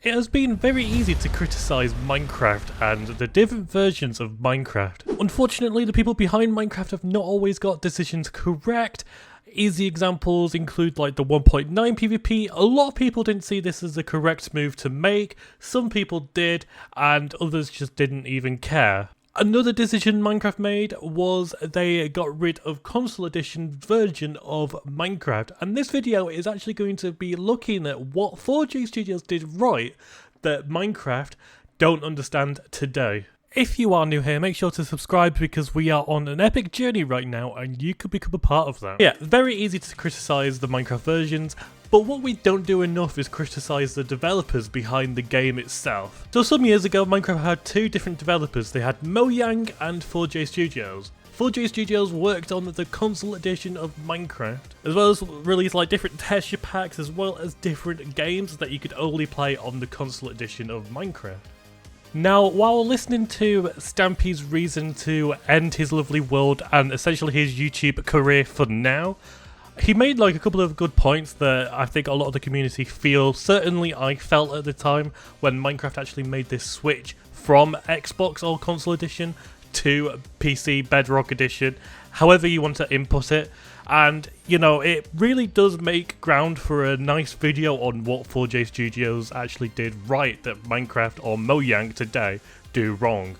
It has been very easy to criticise Minecraft and the different versions of Minecraft. Unfortunately, the people behind Minecraft have not always got decisions correct. Easy examples include like the 1.9 PvP. A lot of people didn't see this as the correct move to make, some people did, and others just didn't even care. Another decision Minecraft made was they got rid of console edition version of Minecraft, and this video is actually going to be looking at what 4J Studios did right that Minecraft don't understand today. If you are new here, make sure to subscribe because we are on an epic journey right now and you could become a part of that. Yeah, very easy to criticise the Minecraft versions, but what we don't do enough is criticise the developers behind the game itself. So some years ago, Minecraft had two different developers. They had Mojang and 4J Studios. 4J Studios worked on the console edition of Minecraft, as well as release like different texture packs, as well as different games that you could only play on the console edition of Minecraft. Now, while listening to Stampy's reason to end his lovely world and essentially his YouTube career for now, he made like a couple of good points that I think a lot of the community feel. Certainly I felt at the time when Minecraft actually made this switch from Xbox or console edition to PC Bedrock edition, however you want to input it. And, you know, it really does make ground for a nice video on what 4J Studios actually did right that Minecraft or Mojang today do wrong.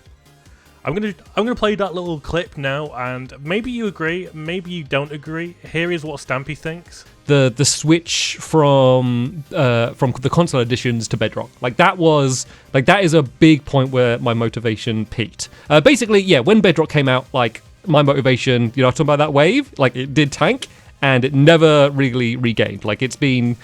I'm gonna play that little clip now, and maybe you agree, maybe you don't agree. Here is what Stampy thinks. The switch from the console editions to Bedrock, that is a big point where my motivation peaked. Basically, yeah, when Bedrock came out, like, my motivation, you know, talking about that wave, like, it did tank and it never really regained. Like, it's been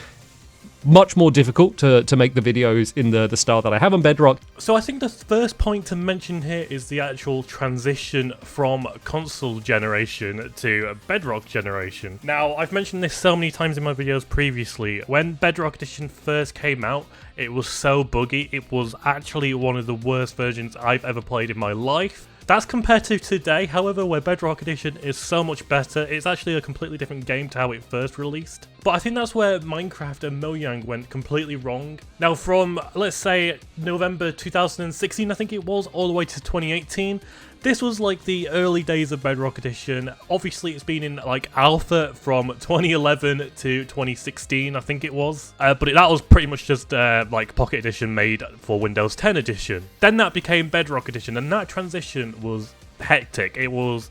much more difficult to make the videos in the style that I have on Bedrock. So I think the first point to mention here is the actual transition from console generation to Bedrock generation. Now, I've mentioned this so many times in my videos previously. When Bedrock Edition first came out, it was so buggy. It was actually one of the worst versions I've ever played in my life. That's compared to today, however, where Bedrock Edition is so much better. It's actually a completely different game to how it first released. But I think that's where Minecraft and Mojang went completely wrong. Now from, let's say, November 2016, I think it was, all the way to 2018, this was like the early days of Bedrock Edition. Obviously it's been in like alpha from 2011 to 2016, I think it was. But that was pretty much just like Pocket Edition made for Windows 10 Edition. Then that became Bedrock Edition, and that transition was hectic. It was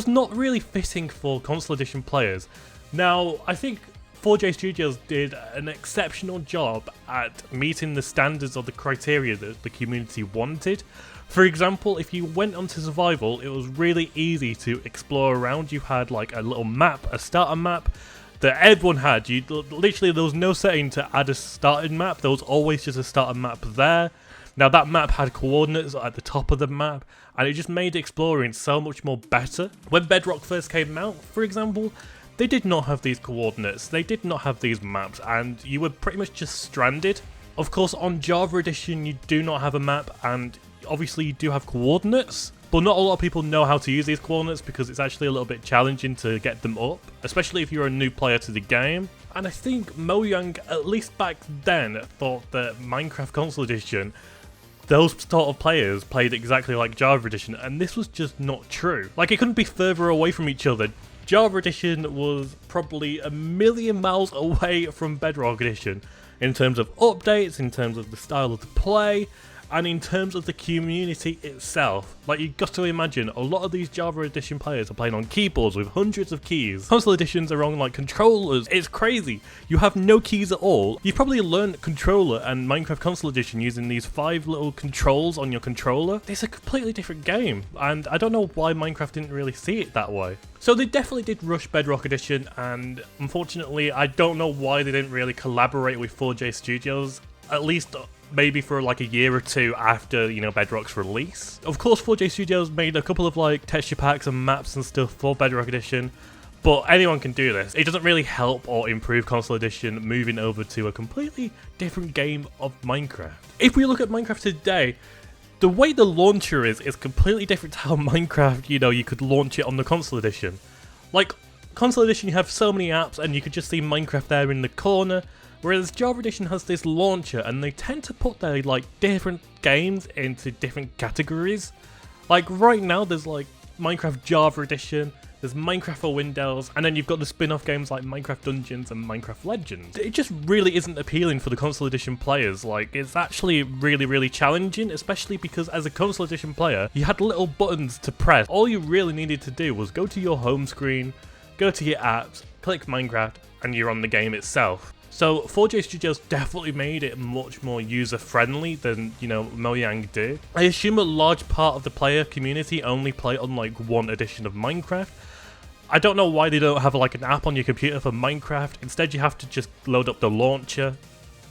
not really fitting for console edition players. Now, I think 4J Studios did an exceptional job at meeting the standards of the criteria that the community wanted. For example, if you went onto survival, it was really easy to explore around. You had like a little map, a starter map that everyone had. Literally, there was no setting to add a starting map. There was always just a starter map there. Now that map had coordinates at the top of the map, and it just made exploring so much more better. When Bedrock first came out, for example, they did not have these coordinates. They did not have these maps, and you were pretty much just stranded. Of course, on Java Edition, you do not have a map, and obviously you do have coordinates, but not a lot of people know how to use these coordinates because it's actually a little bit challenging to get them up, especially if you're a new player to the game. And I think Mojang, at least back then, thought that Minecraft Console Edition, those sort of players played exactly like Java Edition, and this was just not true. Like, it couldn't be further away from each other. Java Edition was probably a million miles away from Bedrock Edition in terms of updates, in terms of the style of the play, and in terms of the community itself. Like, you've got to imagine, a lot of these Java Edition players are playing on keyboards with hundreds of keys. Console Editions are on like controllers. It's crazy. You have no keys at all. You've probably learned controller and Minecraft Console Edition using these 5 little controls on your controller. It's a completely different game, and I don't know why Minecraft didn't really see it that way. So they definitely did rush Bedrock Edition, and unfortunately I don't know why they didn't really collaborate with 4J Studios, at least maybe for like a year or two after, you know, Bedrock's release. Of course, 4J Studios made a couple of like texture packs and maps and stuff for Bedrock Edition, but anyone can do this. It doesn't really help or improve Console Edition moving over to a completely different game of Minecraft. If we look at Minecraft today, the way the launcher is completely different to how Minecraft, you know, you could launch it on the Console Edition. Like, Console Edition, you have so many apps and you could just see Minecraft there in the corner. Whereas Java Edition has this launcher, and they tend to put their like different games into different categories. Like right now there's like Minecraft Java Edition, there's Minecraft for Windows, and then you've got the spin-off games like Minecraft Dungeons and Minecraft Legends. It just really isn't appealing for the console edition players. Like, it's actually really challenging, especially because as a console edition player, you had little buttons to press. All you really needed to do was go to your home screen, go to your apps, click Minecraft, and you're on the game itself. So 4J Studios definitely made it much more user-friendly than, Mojang did. I assume a large part of the player community only play on like one edition of Minecraft. I don't know why they don't have like an app on your computer for Minecraft. Instead you have to just load up the launcher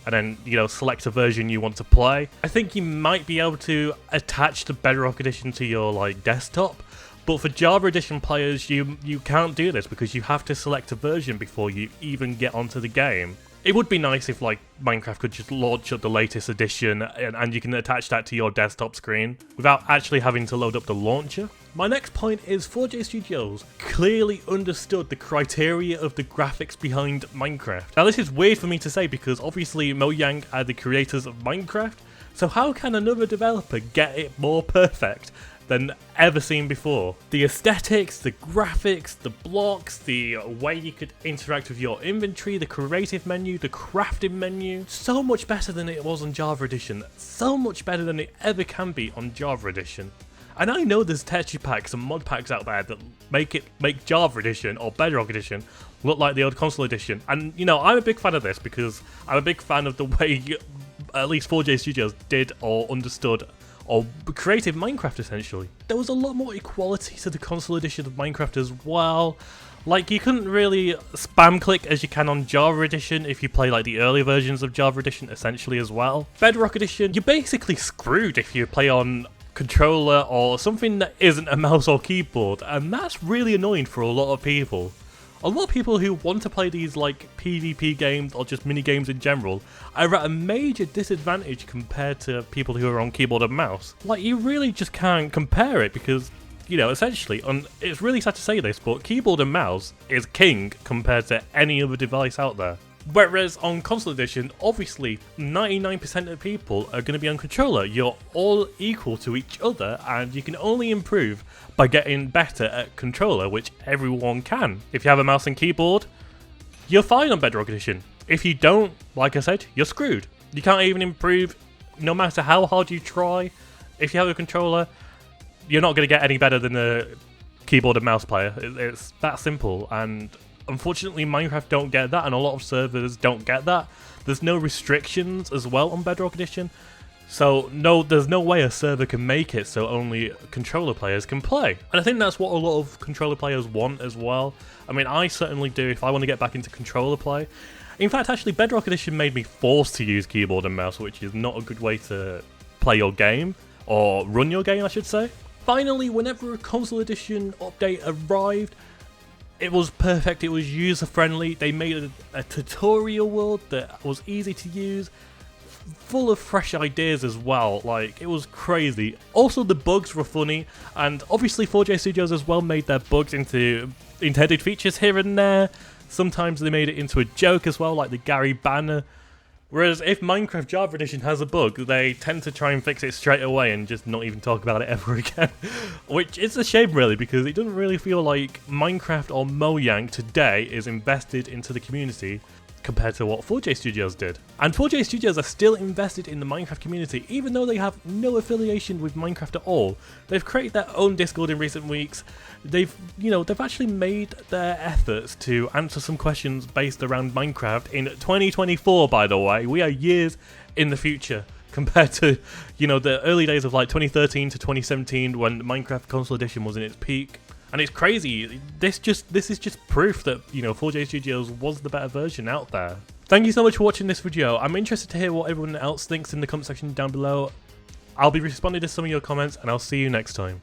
and then, select a version you want to play. I think you might be able to attach the Bedrock Edition to your like desktop. But for Java Edition players, you can't do this because you have to select a version before you even get onto the game. It would be nice if like Minecraft could just launch up the latest edition and you can attach that to your desktop screen without actually having to load up the launcher. My next point is 4J Studios clearly understood the criteria of the graphics behind Minecraft. Now this is weird for me to say because obviously Mojang are the creators of Minecraft, so how can another developer get it more perfect than ever seen before? The aesthetics, the graphics, the blocks, the way you could interact with your inventory, the creative menu, the crafting menu, so much better than it was on Java Edition, so much better than it ever can be on Java Edition. And I know there's texture packs and mod packs out there that make Java Edition or Bedrock Edition look like the old console edition. And I'm a big fan of this because I'm a big fan of the way at least 4J Studios did or understood or created Minecraft essentially. There was a lot more equality to the console edition of Minecraft as well. Like, you couldn't really spam click as you can on Java Edition if you play like the early versions of Java Edition essentially as well. Bedrock Edition, you're basically screwed if you play on controller or something that isn't a mouse or keyboard, and that's really annoying for a lot of people. A lot of people who want to play these like PvP games or just mini games in general are at a major disadvantage compared to people who are on keyboard and mouse. Like, you really just can't compare it because, essentially, it's really sad to say this, but keyboard and mouse is king compared to any other device out there. Whereas on console edition, obviously 99% of people are going to be on controller. You're all equal to each other and you can only improve by getting better at controller, which everyone can. If you have a mouse and keyboard, you're fine on Bedrock Edition. If you don't, like I said, you're screwed. You can't even improve no matter how hard you try. If you have a controller, you're not going to get any better than a keyboard and mouse player. It's that simple, and unfortunately, Minecraft don't get that, and a lot of servers don't get that. There's no restrictions as well on Bedrock Edition, so there's no way a server can make it so only controller players can play. And I think that's what a lot of controller players want as well. I mean, I certainly do if I want to get back into controller play. In fact, actually, Bedrock Edition made me forced to use keyboard and mouse, which is not a good way to play your game, or run your game, I should say. Finally, whenever a console edition update arrived, it was perfect, it was user-friendly. They made a tutorial world that was easy to use, full of fresh ideas as well. Like, it was crazy. Also, the bugs were funny, and obviously 4J Studios as well made their bugs into intended features here and there. Sometimes they made it into a joke as well, like the Gary banner. Whereas if Minecraft Java Edition has a bug, they tend to try and fix it straight away and just not even talk about it ever again. Which is a shame really, because it doesn't really feel like Minecraft or Mojang today is invested into the community compared to what 4J Studios did. And 4J Studios are still invested in the Minecraft community, even though they have no affiliation with Minecraft at all. They've created their own Discord in recent weeks. They've actually made their efforts to answer some questions based around Minecraft in 2024, by the way. We are years in the future compared to, the early days of like 2013 to 2017 when Minecraft Console Edition was in its peak. And it's crazy. This is just proof that 4J Studios was the better version out there. Thank you so much for watching this video. I'm interested to hear what everyone else thinks in the comment section down below. I'll be responding to some of your comments, and I'll see you next time.